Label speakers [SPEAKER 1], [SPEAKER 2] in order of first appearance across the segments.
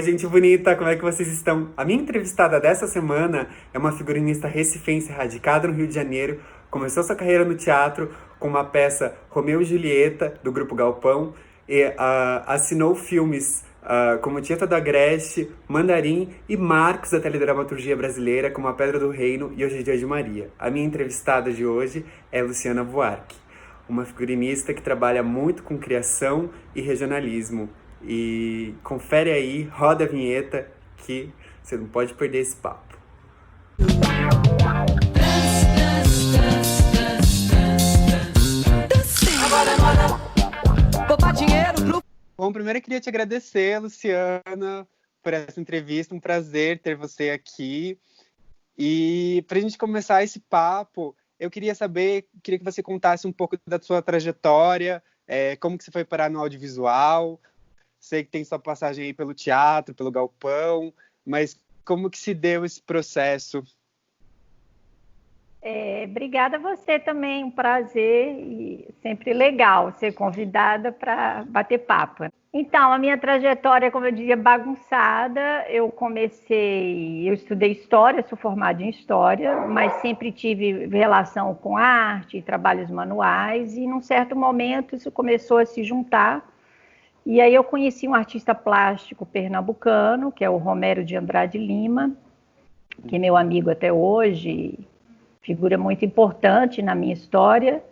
[SPEAKER 1] Gente bonita, como é que vocês estão? A minha entrevistada dessa semana é uma figurinista recifense radicada no Rio de Janeiro. Começou sua carreira no teatro com uma peça Romeu e Julieta, do Grupo Galpão, e assinou filmes como Tieta do Agreste, Mandarim e marcos da teledramaturgia brasileira, como A Pedra do Reino e Hoje é Dia de Maria. A minha entrevistada de hoje é Luciana Buarque, uma figurinista que trabalha muito com criação e regionalismo. E confere aí, roda a vinheta, que você não pode perder esse papo. Bom, primeiro eu queria te agradecer, Luciana, por essa entrevista. Um prazer ter você aqui. E para a gente começar esse papo, eu queria que você contasse um pouco da sua trajetória, como que você foi parar no audiovisual. Sei que tem sua passagem aí pelo teatro, pelo galpão, mas como que se deu esse processo?
[SPEAKER 2] Obrigada a você também, um prazer e sempre legal ser convidada para bater papo. Então, a minha trajetória, como eu dizia, bagunçada. Eu estudei História, sou formada em História, mas sempre tive relação com arte, trabalhos manuais, e num certo momento isso começou a se juntar. E aí eu conheci um artista plástico pernambucano, que é o Romero de Andrade Lima, que é meu amigo até hoje, figura muito importante na minha história.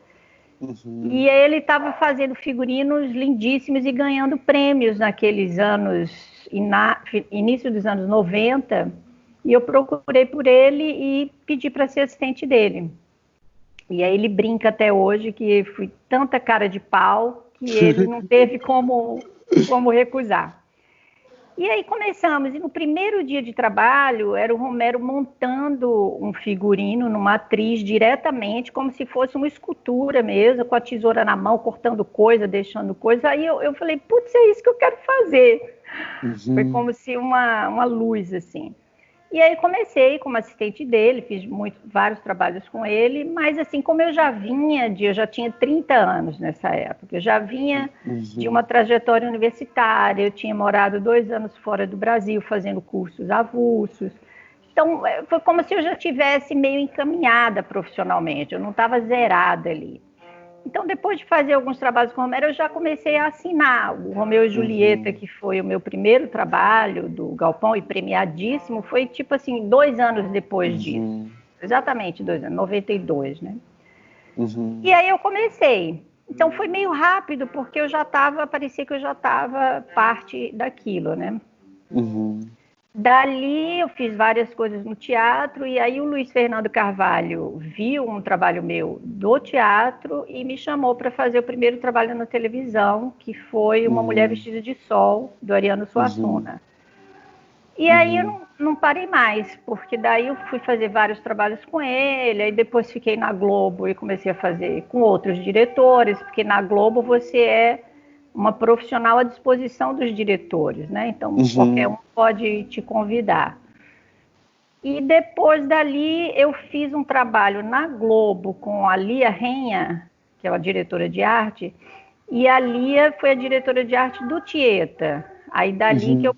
[SPEAKER 1] Uhum.
[SPEAKER 2] E ele estava fazendo figurinos lindíssimos e ganhando prêmios naqueles anos, início dos anos 90. E eu procurei por ele e pedi para ser assistente dele. E aí ele brinca até hoje que fui tanta cara de pau que ele não teve como recusar. E aí começamos, e no primeiro dia de trabalho era o Romero montando um figurino numa atriz diretamente, como se fosse uma escultura mesmo, com a tesoura na mão, cortando coisa, deixando coisa. Aí eu falei, putz, é isso que eu quero fazer. Foi como se uma luz, assim. E aí comecei como assistente dele, fiz vários trabalhos com ele, mas assim, como eu já tinha 30 anos nessa época, eu já vinha de uma trajetória universitária, eu tinha morado 2 anos fora do Brasil, fazendo cursos avulsos. Então, foi como se eu já tivesse meio encaminhada profissionalmente, eu não estava zerada ali. Então, depois de fazer alguns trabalhos com o Romero, eu já comecei a assinar o Romeu e Julieta, que foi o meu primeiro trabalho do Galpão e premiadíssimo, foi tipo assim, 2 anos depois disso. Exatamente 2 anos, 92, né? E aí eu comecei. Então foi meio rápido, porque parecia que eu já estava parte daquilo, né? Dali eu fiz várias coisas no teatro, e aí o Luiz Fernando Carvalho viu um trabalho meu do teatro e me chamou para fazer o primeiro trabalho na televisão, que foi Uma Mulher Vestida de Sol, do Ariano Suassuna. E aí eu não parei mais, porque daí eu fui fazer vários trabalhos com ele, aí depois fiquei na Globo e comecei a fazer com outros diretores, porque na Globo você é uma profissional à disposição dos diretores, né? Então qualquer um pode te convidar. E depois dali eu fiz um trabalho na Globo com a Lia Renha, que é a diretora de arte, e a Lia foi a diretora de arte do Tieta. Aí dali que eu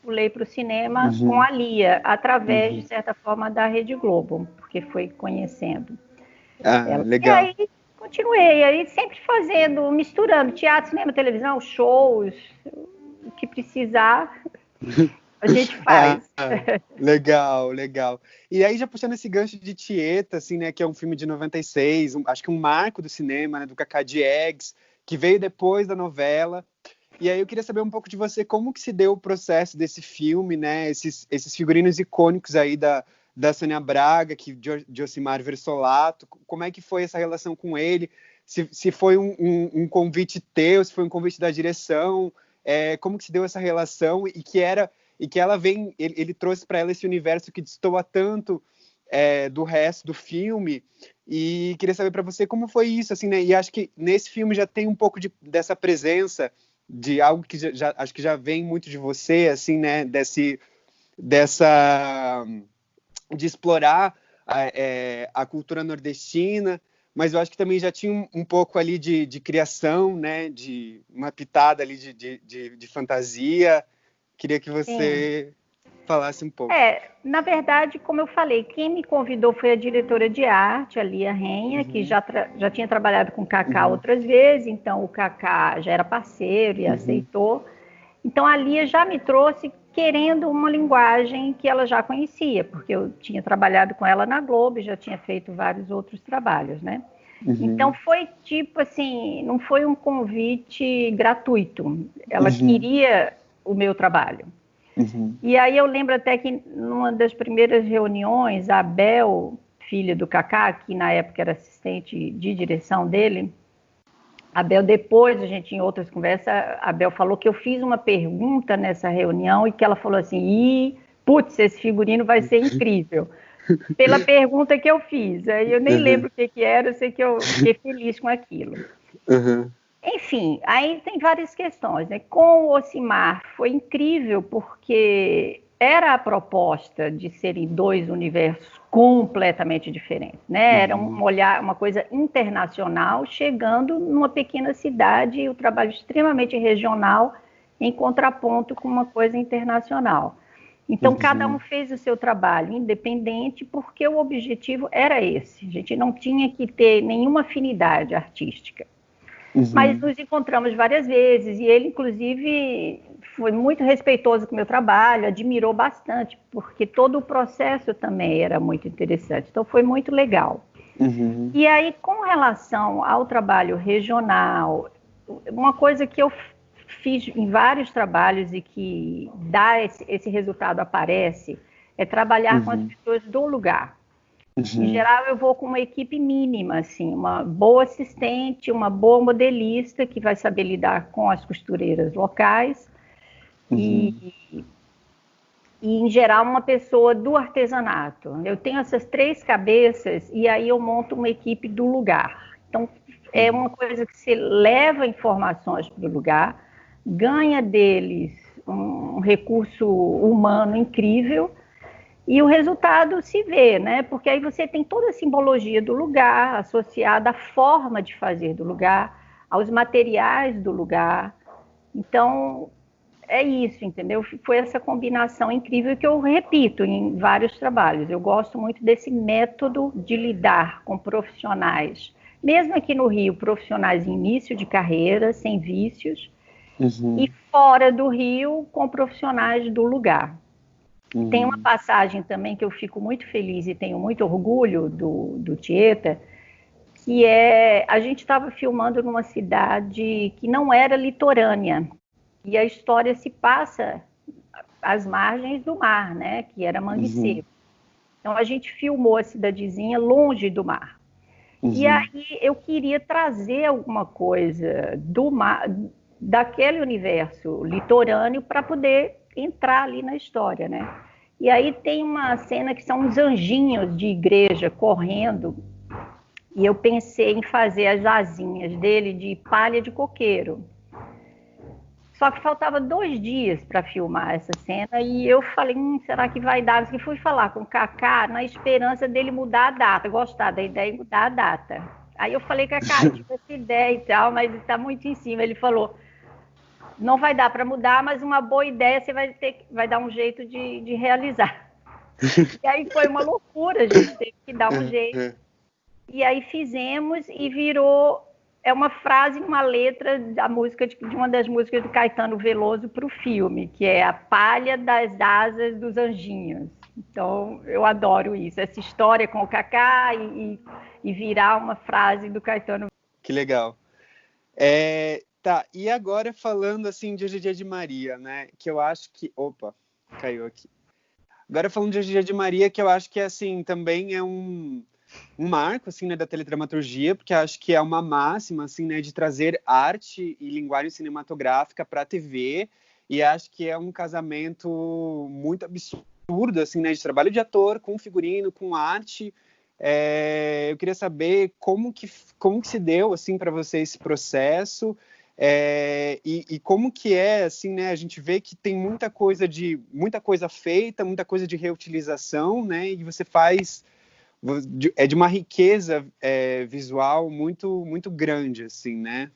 [SPEAKER 2] pulei para o cinema com a Lia, através, de certa forma, da Rede Globo, porque foi conhecendo ela. E
[SPEAKER 1] Legal.
[SPEAKER 2] aí continuei, aí sempre fazendo, misturando teatro, cinema, televisão, shows, o que precisar, a gente faz.
[SPEAKER 1] Legal, legal. E aí, já puxando esse gancho de Tieta, assim, né, que é um filme de 96, acho que um marco do cinema, né, do Cacá Diegues, que veio depois da novela. E aí eu queria saber um pouco de você, como que se deu o processo desse filme, né, esses figurinos icônicos aí da Sônia Braga, de Ocimar Versolato, como é que foi essa relação com ele? Se foi um convite teu, se foi um convite da direção, como que se deu essa relação e que ela vem, ele trouxe para ela esse universo que destoa tanto do resto do filme, e queria saber para você como foi isso, assim, né? E acho que nesse filme já tem um pouco dessa presença de algo que acho que já vem muito de você, assim, né? Dessa de explorar a cultura nordestina, mas eu acho que também já tinha um pouco ali de criação, né? De uma pitada ali de fantasia. Queria que
[SPEAKER 2] Sim.
[SPEAKER 1] você falasse um pouco.
[SPEAKER 2] Na verdade, como eu falei, quem me convidou foi a diretora de arte, a Lia Renha, que
[SPEAKER 1] Uhum,
[SPEAKER 2] já tinha trabalhado com o Kaká
[SPEAKER 1] uhum,
[SPEAKER 2] outras vezes, então o Kaká já era parceiro e
[SPEAKER 1] uhum,
[SPEAKER 2] aceitou. Então a Lia já me trouxe querendo uma linguagem que ela já conhecia, porque eu tinha trabalhado com ela na Globo e já tinha feito vários outros trabalhos, né? Então
[SPEAKER 1] uhum,
[SPEAKER 2] foi tipo assim, não foi um convite gratuito. Ela
[SPEAKER 1] uhum,
[SPEAKER 2] queria o meu trabalho.
[SPEAKER 1] uhum,
[SPEAKER 2] E aí eu lembro até que numa das primeiras reuniões, a Bel, filha do Kaká, que na época era assistente de direção dele, a Bel, depois, a gente em outras conversas, a Bel falou que eu fiz uma pergunta nessa reunião e que ela falou assim, putz, esse figurino vai ser incrível. Pela pergunta que eu fiz. Aí eu nem
[SPEAKER 1] uhum,
[SPEAKER 2] lembro o que era, eu sei que eu fiquei feliz com aquilo.
[SPEAKER 1] uhum,
[SPEAKER 2] Enfim, aí tem várias questões, né? Com o Ocimar foi incrível porque era a proposta de serem dois universos completamente diferentes, né? Era
[SPEAKER 1] uhum,
[SPEAKER 2] uma coisa internacional chegando numa pequena cidade e o trabalho extremamente regional em contraponto com uma coisa internacional. Então, cada um
[SPEAKER 1] uhum,
[SPEAKER 2] fez o seu trabalho independente, porque o objetivo era esse. A gente não tinha que ter nenhuma afinidade artística. Mas
[SPEAKER 1] uhum,
[SPEAKER 2] nos encontramos várias vezes e ele, inclusive, foi muito respeitoso com o meu trabalho, admirou bastante, porque todo o processo também era muito interessante. Então, foi muito legal.
[SPEAKER 1] uhum,
[SPEAKER 2] E aí, com relação ao trabalho regional, uma coisa que eu fiz em vários trabalhos e que dá esse resultado aparece é trabalhar com as
[SPEAKER 1] uhum,
[SPEAKER 2] pessoas do lugar. Em
[SPEAKER 1] uhum,
[SPEAKER 2] geral, eu vou com uma equipe mínima, assim, uma boa assistente, uma boa modelista que vai saber lidar com as costureiras locais
[SPEAKER 1] uhum,
[SPEAKER 2] e em geral, uma pessoa do artesanato. Eu tenho essas três cabeças e aí eu monto uma equipe do lugar. Então, é uma
[SPEAKER 1] uhum,
[SPEAKER 2] coisa que você leva informações para o lugar, ganha deles um recurso humano incrível e o resultado se vê, né? Porque aí você tem toda a simbologia do lugar, associada à forma de fazer do lugar, aos materiais do lugar. Então, é isso, entendeu? Foi essa combinação incrível que eu repito em vários trabalhos. Eu gosto muito desse método de lidar com profissionais, mesmo aqui no Rio, profissionais em início de carreira, sem vícios, e
[SPEAKER 1] uhum,
[SPEAKER 2] fora do Rio, com profissionais do lugar. Tem uma
[SPEAKER 1] uhum,
[SPEAKER 2] passagem também que eu fico muito feliz e tenho muito orgulho do Tieta, que é a gente estava filmando numa cidade que não era litorânea e a história se passa às margens do mar, né? Que era Mangue
[SPEAKER 1] uhum,
[SPEAKER 2] Seco. Então a gente filmou a cidadezinha longe do mar. E
[SPEAKER 1] uhum,
[SPEAKER 2] aí eu queria trazer alguma coisa do mar, daquele universo litorâneo para poder entrar ali na história, né? E aí tem uma cena que são uns anjinhos de igreja correndo, e eu pensei em fazer as asinhas dele de palha de coqueiro. Só que faltava 2 dias para filmar essa cena e eu falei, será que vai dar? E fui falar com o Kaká na esperança dele mudar a data, gostar da ideia e mudar a data. Aí eu falei, Kaká, tive essa ideia e tal, mas está muito em cima. Ele falou, não vai dar para mudar, mas uma boa ideia você vai dar um jeito de realizar. E aí foi uma loucura, a gente teve que dar um jeito.
[SPEAKER 1] uhum.
[SPEAKER 2] E aí fizemos e virou uma frase, uma letra da música de uma das músicas do Caetano Veloso para o filme, que é a palha das asas dos anjinhos. Então eu adoro isso, essa história com o Kaká e virar uma frase do Caetano.
[SPEAKER 1] Que legal. Tá, e agora falando assim de Hoje é Dia de Maria, né? Que eu acho que. Opa, caiu aqui. Agora falando de Hoje é Dia de Maria, que eu acho que assim, também é um marco assim, né, da teledramaturgia, porque acho que é uma máxima assim, né, de trazer arte e linguagem cinematográfica para a TV, e acho que é um casamento muito absurdo assim, né, de trabalho de ator com figurino, com arte. Eu queria saber como que se deu assim para você esse processo. E como que é assim, né? A gente vê que tem muita coisa feita, muita coisa de reutilização, né? E você faz de uma riqueza visual muito muito grande, assim, né?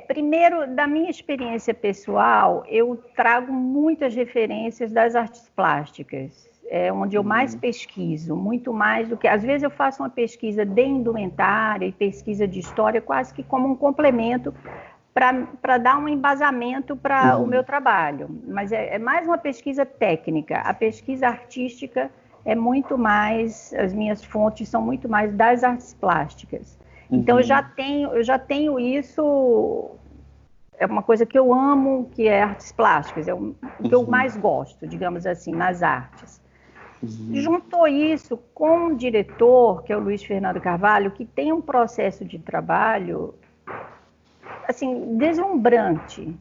[SPEAKER 2] Primeiro, da minha experiência pessoal, eu trago muitas referências das artes plásticas, onde eu mais pesquiso, muito mais do que... Às vezes eu faço uma pesquisa de indumentária e pesquisa de história, quase que como um complemento para dar um embasamento para o meu trabalho. Mas é mais uma pesquisa técnica. A pesquisa artística é muito mais... As minhas fontes são muito mais das artes plásticas. Então, eu já tenho isso, é uma coisa que eu amo, que é artes plásticas, é o que eu mais gosto, digamos assim, nas artes. Juntou isso com um diretor, que é o Luiz Fernando Carvalho, que tem um processo de trabalho, assim, deslumbrante,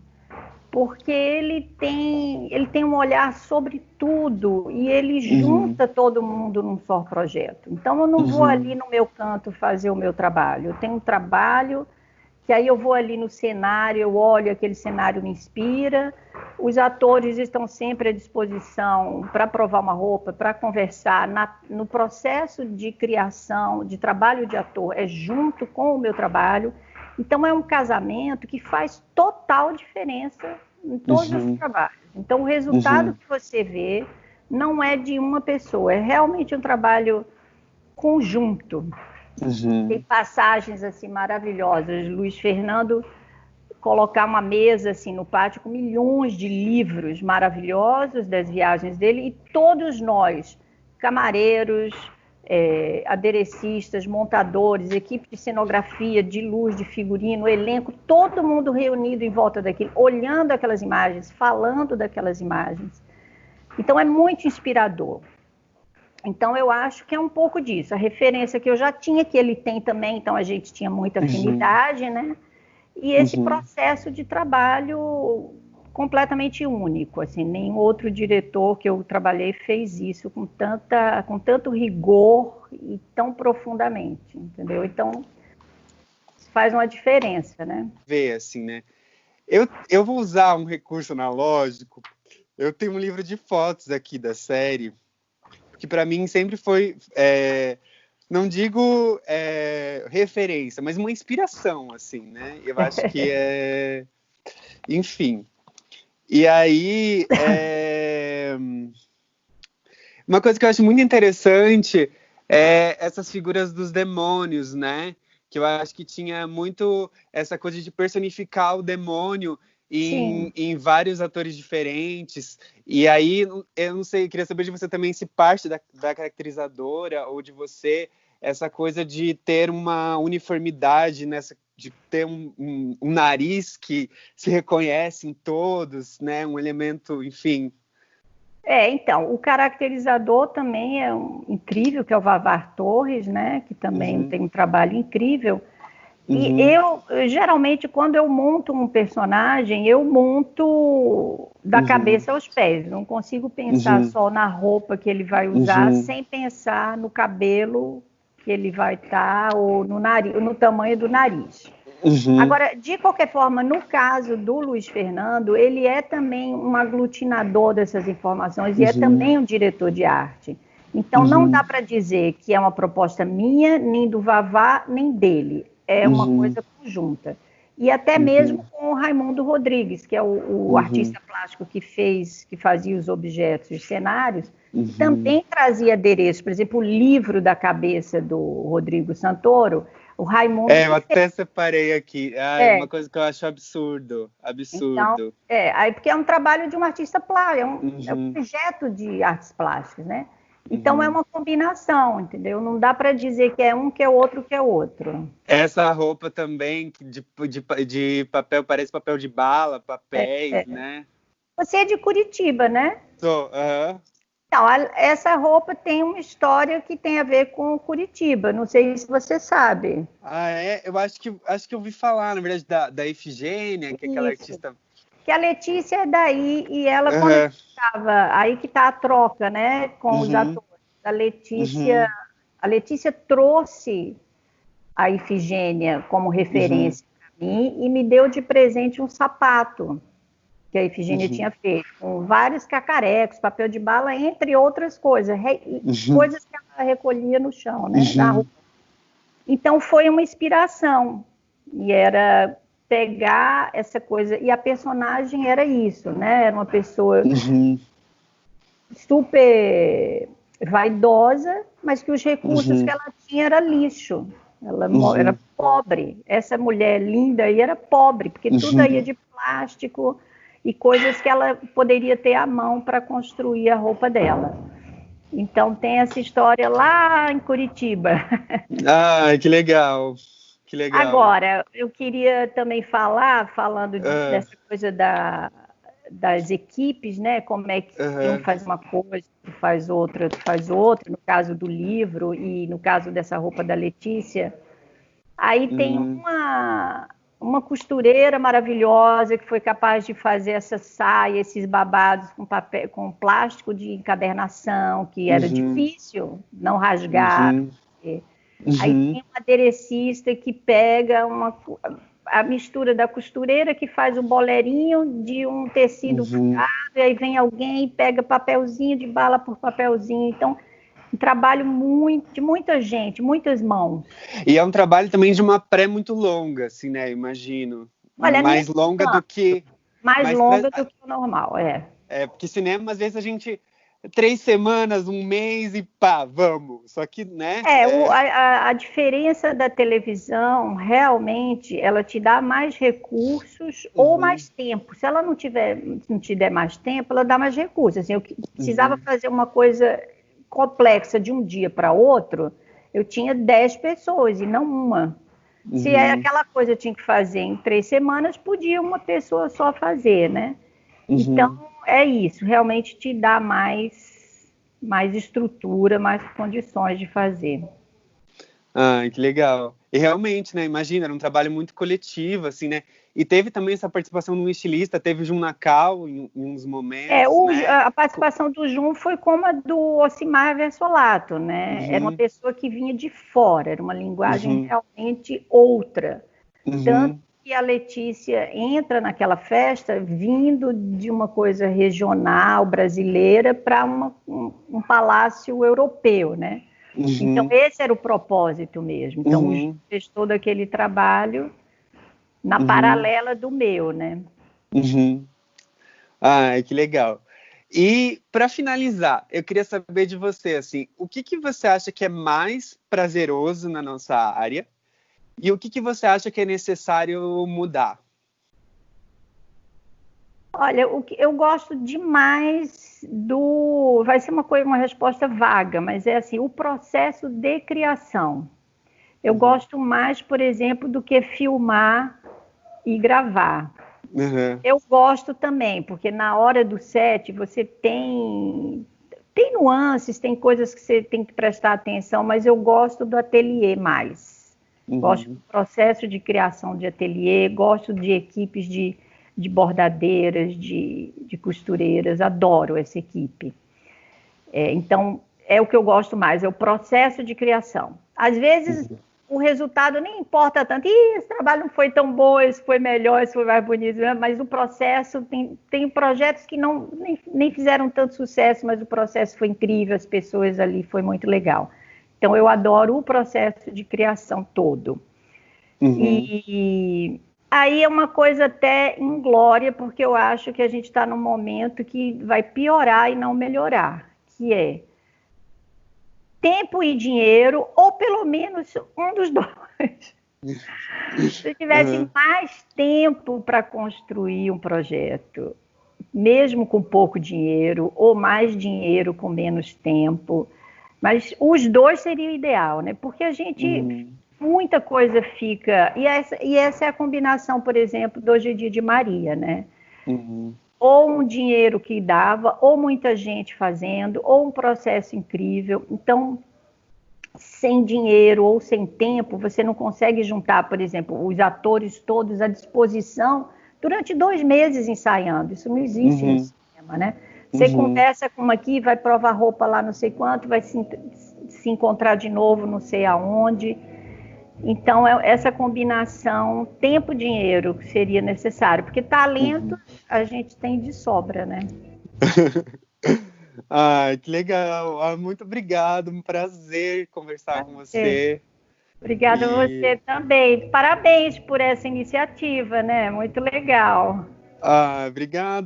[SPEAKER 2] porque ele tem um olhar sobre tudo e ele junta todo mundo num só projeto. Então, eu não vou ali no meu canto fazer o meu trabalho. Eu tenho um trabalho que aí eu vou ali no cenário, eu olho, aquele cenário me inspira. Os atores estão sempre à disposição para provar uma roupa, para conversar. No processo de criação, de trabalho de ator, é junto com o meu trabalho. Então, é um casamento que faz total diferença em todos os trabalhos. Então, o resultado que você vê não é de uma pessoa, é realmente um trabalho conjunto. Tem passagens assim maravilhosas. Luiz Fernando colocar uma mesa assim no pátio com milhões de livros maravilhosos das viagens dele e todos nós, camareiros, aderecistas, montadores, equipe de cenografia, de luz, de figurino, elenco, todo mundo reunido em volta daquilo, olhando aquelas imagens, falando daquelas imagens. Então, é muito inspirador. Então, eu acho que é um pouco disso. A referência que eu já tinha, que ele tem também, então a gente tinha muita afinidade, né? E esse processo de trabalho completamente único, assim, nenhum outro diretor que eu trabalhei fez isso com tanto rigor e tão profundamente, entendeu? Então, faz uma diferença, né?
[SPEAKER 1] Ver, assim, né? Eu vou usar um recurso analógico. Eu tenho um livro de fotos aqui da série, que para mim sempre foi, não digo referência, mas uma inspiração, assim, né? Eu acho que enfim. E aí, uma coisa que eu acho muito interessante é essas figuras dos demônios, né? Que eu acho que tinha muito essa coisa de personificar o demônio em vários atores diferentes. E aí, eu não sei, queria saber de você também se parte da caracterizadora ou de você essa coisa de ter uma uniformidade de ter um nariz que se reconhece em todos, né? Um elemento, enfim.
[SPEAKER 2] Então, o caracterizador também é incrível, que é o Vavar Torres, né? Que também tem um trabalho incrível. E geralmente, quando eu monto um personagem, eu monto da cabeça aos pés. Não consigo pensar só na roupa que ele vai usar, sem pensar no cabelo que ele vai estar, ou no nariz, no tamanho do nariz. Agora, de qualquer forma, no caso do Luiz Fernando, ele é também um aglutinador dessas informações e é também um diretor de arte. Então, não dá para dizer que é uma proposta minha, nem do Vavá, nem dele. É uma coisa conjunta. E até mesmo com o Raimundo Rodrigues, que é o artista plástico que fazia os objetos, os cenários, que também trazia adereços. Por exemplo, o livro da cabeça do Rodrigo Santoro, o Raimundo...
[SPEAKER 1] eu até separei aqui. Uma coisa que eu acho absurdo.
[SPEAKER 2] Então, porque é um trabalho de um artista plástico, é um projeto de artes plásticas, né? Então, é uma combinação, entendeu? Não dá para dizer que é um, que é outro, que é outro.
[SPEAKER 1] Essa roupa também de papel, parece papel de bala, papéis, né?
[SPEAKER 2] Você é de Curitiba, né?
[SPEAKER 1] Sou,
[SPEAKER 2] Então, essa roupa tem uma história que tem a ver com Curitiba. Não sei se você sabe.
[SPEAKER 1] Eu acho que eu ouvi falar, na verdade, da Efigênia, que é aquela artista...
[SPEAKER 2] Que a Letícia é daí, e ela, quando estava... Aí que está a troca, né, com os atores. A Letícia trouxe a Efigênia como referência para mim e me deu de presente um sapato que a Efigênia tinha feito, com vários cacarecos, papel de bala, entre outras coisas, coisas que ela recolhia no chão, né, na rua. Então, foi uma inspiração. E era pegar essa coisa, e a personagem era isso, né? Era uma pessoa super vaidosa, mas que os recursos que ela tinha era lixo. Ela era pobre. Essa mulher linda aí era pobre, porque tudo aí é de plástico e coisas que ela poderia ter à mão para construir a roupa dela. Então tem essa história lá em Curitiba.
[SPEAKER 1] Ah, que legal. Que legal.
[SPEAKER 2] Agora, eu queria também falando dessa coisa das equipes, né? Como é que um faz uma coisa, outro faz outra, outro faz outra, no caso do livro e no caso dessa roupa da Letícia. Aí tem uma costureira maravilhosa que foi capaz de fazer essa saia, esses babados com papel, com plástico de encadernação, que era difícil não rasgar. Aí tem um aderecista que pega a mistura da costureira que faz o boleirinho de um tecido furado, e aí vem alguém e pega papelzinho de bala por papelzinho. Então, um trabalho de muita gente, muitas mãos.
[SPEAKER 1] E é um trabalho também de uma pré muito longa, assim, né? Imagino.
[SPEAKER 2] Olha,
[SPEAKER 1] mais longa do que...
[SPEAKER 2] Mais longa do que o normal, é.
[SPEAKER 1] É, porque cinema, às vezes, a gente... 3 semanas, um mês e pá, vamos. Só que, né?
[SPEAKER 2] A diferença da televisão, realmente, ela te dá mais recursos ou mais tempo. Se ela não te der mais tempo, ela dá mais recursos. Assim, eu precisava fazer uma coisa complexa de um dia para outro, eu tinha 10 pessoas e não uma. Se aquela coisa eu tinha que fazer em 3 semanas, podia uma pessoa só fazer, né? Então, é isso. Realmente te dá mais estrutura, mais condições de fazer.
[SPEAKER 1] Ah, que legal. E realmente, né? Imagina, era um trabalho muito coletivo, assim, né? E teve também essa participação de um estilista, teve o Jun Nakao em uns momentos, né?
[SPEAKER 2] A participação do Jun foi como a do Ocimar Versolato, né? Era uma pessoa que vinha de fora, era uma linguagem realmente outra. Tanto que a Letícia entra naquela festa vindo de uma coisa regional, brasileira, para um palácio europeu, né? Então, esse era o propósito mesmo. Então, o Jun fez todo aquele trabalho na paralela do meu, né?
[SPEAKER 1] Ai, que legal. E, para finalizar, eu queria saber de você, assim, o que você acha que é mais prazeroso na nossa área e o que você acha que é necessário mudar?
[SPEAKER 2] Olha, eu gosto demais vai ser uma resposta vaga, mas é assim, o processo de criação. Eu gosto mais, por exemplo, do que filmar e gravar. Eu gosto também, porque na hora do set você tem nuances, tem coisas que você tem que prestar atenção, mas eu gosto do ateliê mais. Gosto do processo de criação de ateliê, gosto de equipes de bordadeiras, de costureiras, adoro essa equipe. Então, é o que eu gosto mais, é o processo de criação. Às vezes, o resultado nem importa tanto. Esse trabalho não foi tão bom, esse foi melhor, esse foi mais bonito, mas o processo, tem projetos que nem fizeram tanto sucesso, mas o processo foi incrível, as pessoas ali, foi muito legal. Então, eu adoro o processo de criação todo. E aí é uma coisa até inglória, porque eu acho que a gente está num momento que vai piorar e não melhorar, que é tempo e dinheiro, ou pelo menos um dos dois. Se eu tivesse mais tempo para construir um projeto, mesmo com pouco dinheiro, ou mais dinheiro com menos tempo, mas os dois seria o ideal, né? Porque a gente, muita coisa fica... E essa é a combinação, por exemplo, do Hoje é Dia de Maria, né? Ou um dinheiro que dava, ou muita gente fazendo, ou um processo incrível. Então, sem dinheiro ou sem tempo, você não consegue juntar, por exemplo, os atores todos à disposição durante 2 meses ensaiando. Isso não existe no cinema, né? Você conversa com uma aqui, vai provar roupa lá não sei quanto, vai se encontrar de novo não sei aonde. Então, essa combinação tempo-dinheiro seria necessário, porque talento a gente tem de sobra, né?
[SPEAKER 1] Ai, que legal. Muito obrigado, um prazer conversar com você.
[SPEAKER 2] Obrigada a
[SPEAKER 1] E,
[SPEAKER 2] você também. Parabéns por essa iniciativa, né? Muito legal.
[SPEAKER 1] obrigado.